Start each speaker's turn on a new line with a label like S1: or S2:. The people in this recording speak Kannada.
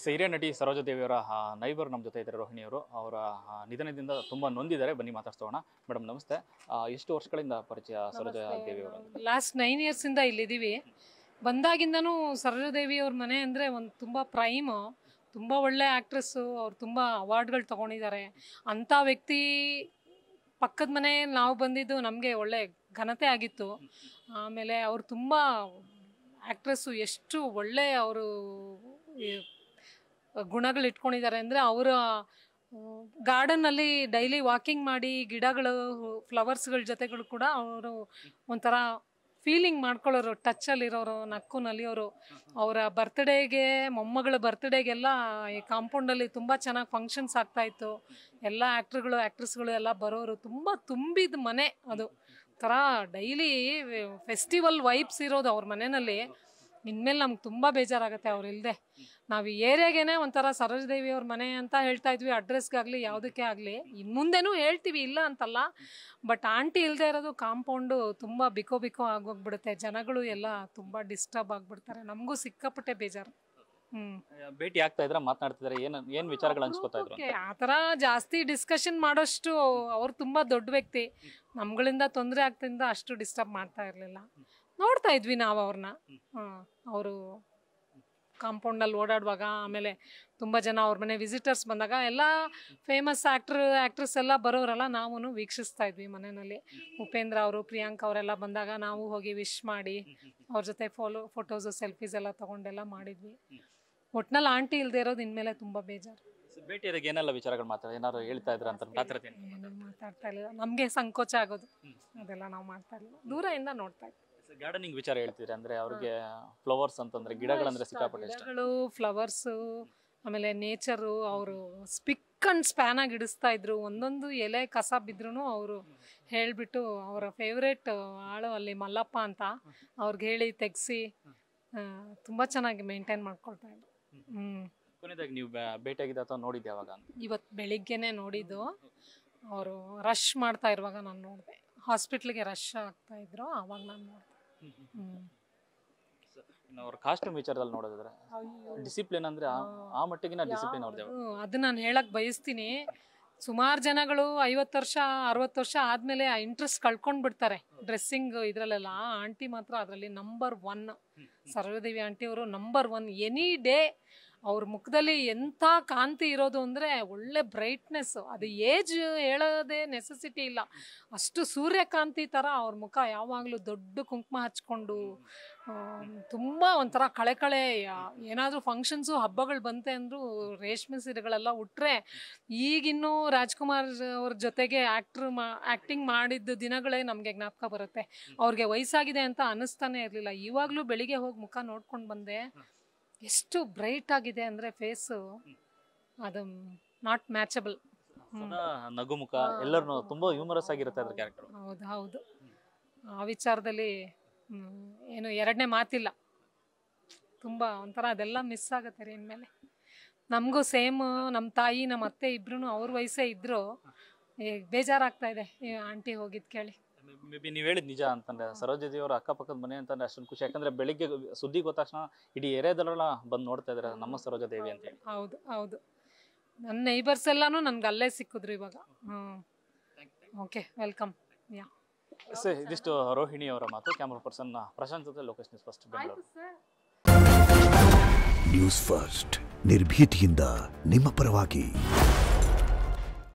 S1: ಹಿರಿಯ ನಟಿ ಸರೋಜಾ ದೇವಿಯವರ ನೈಬರ್ ನಮ್ಮ ಜೊತೆ ಇದ್ದಾರೆ ರೋಹಿಣಿ ಅವರು. ಅವರ ನಿಧನದಿಂದ ತುಂಬ ನೊಂದಿದ್ದಾರೆ. ಬನ್ನಿ ಮಾತಾಡ್ಸೋಣ. ಮೇಡಮ್ ನಮಸ್ತೆ. ಎಷ್ಟು ವರ್ಷಗಳಿಂದ ಪರಿಚಯ ಸರೋಜಾ ದೇವಿಯವರು?
S2: ಲಾಸ್ಟ್ 9 years ಇಂದ ಇಲ್ಲಿದ್ದೀವಿ. ಬಂದಾಗಿಂದನೂ ಸರೋಜಾ ದೇವಿಯವ್ರ ಮನೆ ಅಂದರೆ ಒಂದು ತುಂಬ ಪ್ರೈಮು, ತುಂಬ ಒಳ್ಳೆ ಆ್ಯಕ್ಟ್ರೆಸ್ಸು. ಅವ್ರು ತುಂಬ ಅವಾರ್ಡ್ಗಳು ತೊಗೊಂಡಿದ್ದಾರೆ. ಅಂಥ ವ್ಯಕ್ತಿ ಪಕ್ಕದ ಮನೆ ನಾವು ಬಂದಿದ್ದು ನಮಗೆ ಒಳ್ಳೆ ಘನತೆ ಆಗಿತ್ತು. ಆಮೇಲೆ ಅವರು ತುಂಬ ಆ್ಯಕ್ಟ್ರೆಸ್ಸು, ಎಷ್ಟು ಒಳ್ಳೆ ಅವರು ಗುಣಗಳು ಇಟ್ಕೊಂಡಿದ್ದಾರೆ ಅಂದರೆ, ಅವರ ಗಾರ್ಡನ್ನಲ್ಲಿ ಡೈಲಿ ವಾಕಿಂಗ್ ಮಾಡಿ ಗಿಡಗಳು ಫ್ಲವರ್ಸ್ಗಳ ಜೊತೆಗಳು ಕೂಡ ಅವರು ಒಂಥರ ಫೀಲಿಂಗ್ ಮಾಡ್ಕೊಳ್ಳೋರು, ಟಚ್ಚಲ್ಲಿರೋರು, ನಕ್ಕು ನಲಿಯೋರು. ಅವರ ಬರ್ತ್ಡೇಗೆ, ಮೊಮ್ಮಗಳ ಬರ್ತ್ಡೇಗೆಲ್ಲ ಈ ಕಾಂಪೌಂಡಲ್ಲಿ ತುಂಬ ಚೆನ್ನಾಗಿ ಫಂಕ್ಷನ್ಸ್ ಆಗ್ತಾಯಿತ್ತು. ಎಲ್ಲ ಆ್ಯಕ್ಟ್ರುಗಳು ಆ್ಯಕ್ಟ್ರೆಸ್ಗಳು ಎಲ್ಲ ಬರೋರು. ತುಂಬ ತುಂಬಿದ ಮನೆ ಅದು. ಥರ ಡೈಲಿ ಫೆಸ್ಟಿವಲ್ ವೈಬ್ಸ್ ಇರೋದು ಅವ್ರ ಮನೆಯಲ್ಲಿ. ಇನ್ಮೇಲೆ ನಮ್ಗೆ ತುಂಬ ಬೇಜಾರಾಗುತ್ತೆ ಅವ್ರು ಇಲ್ಲದೆ. ನಾವು ಈ ಏರಿಯಾಗೇನೆ ಒಂಥರ ಸರೋಜಾ ದೇವಿಯವ್ರ ಮನೆ ಅಂತ ಹೇಳ್ತಾ ಇದ್ವಿ, ಅಡ್ರೆಸ್ಗಾಗಲಿ ಯಾವುದಕ್ಕೆ ಆಗಲಿ. ಇನ್ನು ಮುಂದೆನೂ ಹೇಳ್ತೀವಿ, ಇಲ್ಲ ಅಂತಲ್ಲ. ಬಟ್ ಆಂಟಿ ಇಲ್ಲದೆ ಇರೋದು ಕಾಂಪೌಂಡು ತುಂಬ ಬಿಕೋ ಆಗೋಗ್ಬಿಡುತ್ತೆ. ಜನಗಳು ಎಲ್ಲ ತುಂಬ ಡಿಸ್ಟರ್ಬ್ ಆಗಿಬಿಡ್ತಾರೆ. ನಮಗೂ ಸಿಕ್ಕಾಪಟ್ಟೆ ಬೇಜಾರು.
S1: ಭೇಟಿ ಆಗ್ತಾ ಇದ್ರೆ ಮಾತನಾಡ್ತಿದ್ದಾರೆ, ಏನು ವಿಚಾರಗಳು ಹಂಚ್ಕೋತಾ ಇದ್ರು?
S2: ಆ ಥರ ಜಾಸ್ತಿ ಡಿಸ್ಕಷನ್ ಮಾಡೋಷ್ಟು ಅವ್ರು ತುಂಬ ದೊಡ್ಡ ವ್ಯಕ್ತಿ. ನಮ್ಗಳಿಂದ ತೊಂದರೆ ಆಗ್ತಿಂದ ಅಷ್ಟು ಡಿಸ್ಟರ್ಬ್ ಮಾಡ್ತಾ ಇರಲಿಲ್ಲ. ನೋಡ್ತಾ ಇದ್ವಿ ನಾವು ಅವ್ರನ್ನ. ಅವರು ಕಾಂಪೌಂಡಲ್ಲಿ ಓಡಾಡುವಾಗ, ಆಮೇಲೆ ತುಂಬ ಜನ ಅವ್ರ ಮನೆ ವಿಸಿಟರ್ಸ್ ಬಂದಾಗ, ಎಲ್ಲ ಫೇಮಸ್ ಆ್ಯಕ್ಟ್ರೆಸ್ ಎಲ್ಲ ಬರೋರಲ್ಲ, ನಾವು ವೀಕ್ಷಿಸ್ತಾ ಇದ್ವಿ ಮನೆಯಲ್ಲಿ. ಉಪೇಂದ್ರ ಅವರು, ಪ್ರಿಯಾಂಕಾ ಅವರೆಲ್ಲ ಬಂದಾಗ ನಾವು ಹೋಗಿ ವಿಶ್ ಮಾಡಿ ಅವ್ರ ಜೊತೆ ಫೋಟೋಸು ಸೆಲ್ಫೀಸ್ ಎಲ್ಲ ತೊಗೊಂಡೆಲ್ಲ ಮಾಡಿದ್ವಿ. ಒಟ್ನಲ್ಲಿ ಆಂಟಿ ಇಲ್ಲದೆ ಇರೋದು ಇನ್ಮೇಲೆ ತುಂಬ ಬೇಜಾರು.
S1: ಭೇಟಿಯಾದಾಗ ಏನೆಲ್ಲ ವಿಚಾರಗಳು ಏನಾದ್ರು ಹೇಳ್ತಾ ಇದ್ರ ಅಂತ?
S2: ಏನು ಮಾತಾಡ್ತಾ ಇಲ್ಲ. ನಮಗೆ ಸಂಕೋಚ ಆಗೋದು, ಅದೆಲ್ಲ ನಾವು ಮಾಡ್ತಾ ಇಲ್ಲ, ದೂರದಿಂದ ನೋಡ್ತಾ ಇದ್ವಿ.
S1: ಗಾರ್ಡನಿಂಗ್ ವಿಚಾರ ಹೇಳ್ತಿದ್ರೆ ಅಂದ್ರೆ, ಅವ್ರಿಗೆ ಫ್ಲವರ್ಸ್ ಅಂತಂದ್ರೆ ಗಿಡಗಳಂದ್ರೆ ಸಿಕ್ಕಾಪಟ್ಟೆ ಇಷ್ಟ.
S2: ಗಿಡಗಳು, ಫ್ಲವರ್ಸು, ಆಮೇಲೆ ನೇಚರು. ಅವರು ಸ್ಪಿಕ್ ಅಂಡ್ ಸ್ಪ್ಯಾನ್ ಆಗಿ ಇಡಿಸ್ತಾ ಇದ್ರು. ಒಂದೊಂದು ಎಲೆ ಕಸ ಬಿದ್ರೂ ಅವರು ಹೇಳಿಬಿಟ್ಟು, ಅವರ ಫೇವ್ರೇಟ್ ಆಳು ಅಲ್ಲಿ ಮಲ್ಲಪ್ಪ ಅಂತ, ಅವ್ರಿಗೆ ಹೇಳಿ ತೆಗ್ಸಿ ತುಂಬ ಚೆನ್ನಾಗಿ ಮೇಂಟೈನ್ ಮಾಡ್ಕೊಳ್ತಾ ಇದ್ರು.
S1: ಕೊನೆಯದಾಗಿ ನೀವು ಭೇಟಿಯಾಗಿದ್ದ ಅಥವಾ ನೋಡಿದ್ದೆ ಯಾವಾಗ?
S2: ಇವತ್ತು ಬೆಳಿಗ್ಗೆನೆ ನೋಡಿದ್ದು. ಅವರು ರಶ್ ಮಾಡ್ತಾ ಇರುವಾಗ ನಾನು ನೋಡಿದೆ. ಹಾಸ್ಪಿಟ್ಲಿಗೆ ರಶ್ ಆಗ್ತಾ ಇದ್ರು, ಆವಾಗ ನಾನು ನೋಡಿದೆ.
S1: ಅವ್ರ ಕಾಸ್ಟ್ಯೂಮ್ ವಿಚಾರದಲ್ಲಿ ನೋಡಿದ್ರೆ ಡಿಸಿಪ್ಲಿನ್ ಅಂದ್ರೆ ಆ ಮಟ್ಟಿಗಿನ ಡಿಸಿಪ್ಲಿನ್ ಅವ್ರದ್ದು.
S2: ಅದು ನಾನು ಹೇಳಕ್ ಬಯಸ್ತೀನಿ. ಸುಮಾರು ಜನಗಳು 50 ವರ್ಷ 60 ವರ್ಷ ಆದಮೇಲೆ ಆ ಇಂಟ್ರೆಸ್ಟ್ ಕಳ್ಕೊಂಡು ಬಿಡ್ತಾರೆ ಡ್ರೆಸ್ಸಿಂಗ್ ಇದರಲ್ಲೆಲ್ಲ. ಆ ಆಂಟಿ ಮಾತ್ರ ಅದರಲ್ಲಿ ನಂಬರ್ 1. ಸರೋಜಾದೇವಿ ಆಂಟಿ ಅವರು ನಂಬರ್ 1. ಎನಿ ಡೇ ಅವ್ರ ಮುಖದಲ್ಲಿ ಎಂಥ ಕಾಂತಿ ಇರೋದು ಅಂದರೆ, ಒಳ್ಳೆ ಬ್ರೈಟ್ನೆಸ್ಸು. ಅದು ಏಜ್ ಹೇಳೋದೇ ನೆಸೆಸಿಟಿ ಇಲ್ಲ. ಅಷ್ಟು ಸೂರ್ಯಕಾಂತಿ ಥರ ಅವ್ರ ಮುಖ ಯಾವಾಗಲೂ. ದೊಡ್ಡ ಕುಂಕುಮ ಹಚ್ಕೊಂಡು ತುಂಬ ಒಂಥರ ಕಳೆ ಏನಾದರೂ ಫಂಕ್ಷನ್ಸು ಹಬ್ಬಗಳು ಬಂತೆ ಅಂದರೂ ರೇಷ್ಮೆ ಸೀರೆಗಳೆಲ್ಲ ಉಟ್ರೆ, ಈಗಿನ್ನೂ ರಾಜ್ಕುಮಾರ್ ಅವ್ರ ಜೊತೆಗೆ ಆ್ಯಕ್ಟಿಂಗ್ ಮಾಡಿದ್ದ ದಿನಗಳೇ ನಮಗೆ ಜ್ಞಾಪಕ ಬರುತ್ತೆ. ಅವ್ರಿಗೆ ವಯಸ್ಸಾಗಿದೆ ಅಂತ ಅನ್ನಿಸ್ತಾನೆ ಇರಲಿಲ್ಲ. ಇವಾಗಲೂ ಬೆಳಿಗ್ಗೆ ಹೋಗಿ ಮುಖ ನೋಡ್ಕೊಂಡು ಬಂದೆ, ಎಷ್ಟು ಬ್ರೈಟ್ ಆಗಿದೆ ಅಂದರೆ ಫೇಸು. ಅದು ನಾಟ್ ಮ್ಯಾಚಬಲ್.
S1: ನಗುಮುಖ, ಎಲ್ಲರೂ ತುಂಬಾ ಹ್ಯೂಮರಸ್ ಆಗಿರುತ್ತೆ ಅದ್ರ ಕ್ಯಾರೆಕ್ಟರ್.
S2: ಹೌದು. ಆ ವಿಚಾರದಲ್ಲಿ ಏನು ಎರಡನೇ ಮಾತಿಲ್ಲ. ತುಂಬ ಒಂಥರ ಅದೆಲ್ಲ ಮಿಸ್ ಆಗುತ್ತೆ ರೀ ಇನ್ಮೇಲೆ. ನಮಗೂ ಸೇಮ್, ನಮ್ಮ ತಾಯಿ ನಮ್ಮ ಅತ್ತೆ ಇಬ್ರು ಅವ್ರ ವಯಸ್ಸೇ ಇದ್ರು. ಬೇಜಾರಾಗ್ತಾ ಇದೆ ಈ ಆಂಟಿ ಹೋಗಿದ್ದು ಕೇಳಿ.
S1: ಮೇ ಬಿ ನೀವು ಹೇಳಿದ್ ನಿಜ ಅಂತಂದ್ರೆ, ಸರೋಜಾದೇವಿ ಅವರ ಅಕ್ಕಪಕ್ಕದ ಮನೆ ಅಂತಂದ್ರೆ ಅಷ್ಟೊಂದು ಖುಷಿ. ಯಾಕಂದ್ರೆ ಬೆಳಿಗ್ಗೆ ಸುದ್ದಿ ಗೊತ್ತ ತಕ್ಷಣ ಇಡೀ ಏರಿಯಾದಲ್ಲೆಲ್ಲ ಬಂದು ನೋಡ್ತಾ ಇದ್ದಾರೆ ನಮ್ಮ ಸರೋಜಾದೇವಿ ಅಂತ ಹೇಳಿ.
S2: ಹೌದು. ನನ್ನ ನೈಬರ್ಸ್ ಎಲ್ಲಾನು ನನ್ಗೆ ಅಲ್ಲೇ ಸಿಕ್ಕಿದ್ರು ಇವಾಗ. Okay, welcome.
S1: ಇದಿಷ್ಟು ರೋಹಿಣಿ ಅವರ ಮಾತು. ಕ್ಯಾಮರಾ ಪರ್ಸನ್ ಪ್ರಶಾಂತ್ ಜೊತೆ Lokesh news first Bengaluru.
S3: News first ನಿರ್ಭೀತಿಯಿಂದ ನಿಮ್ಮ ಪರವಾಗಿ.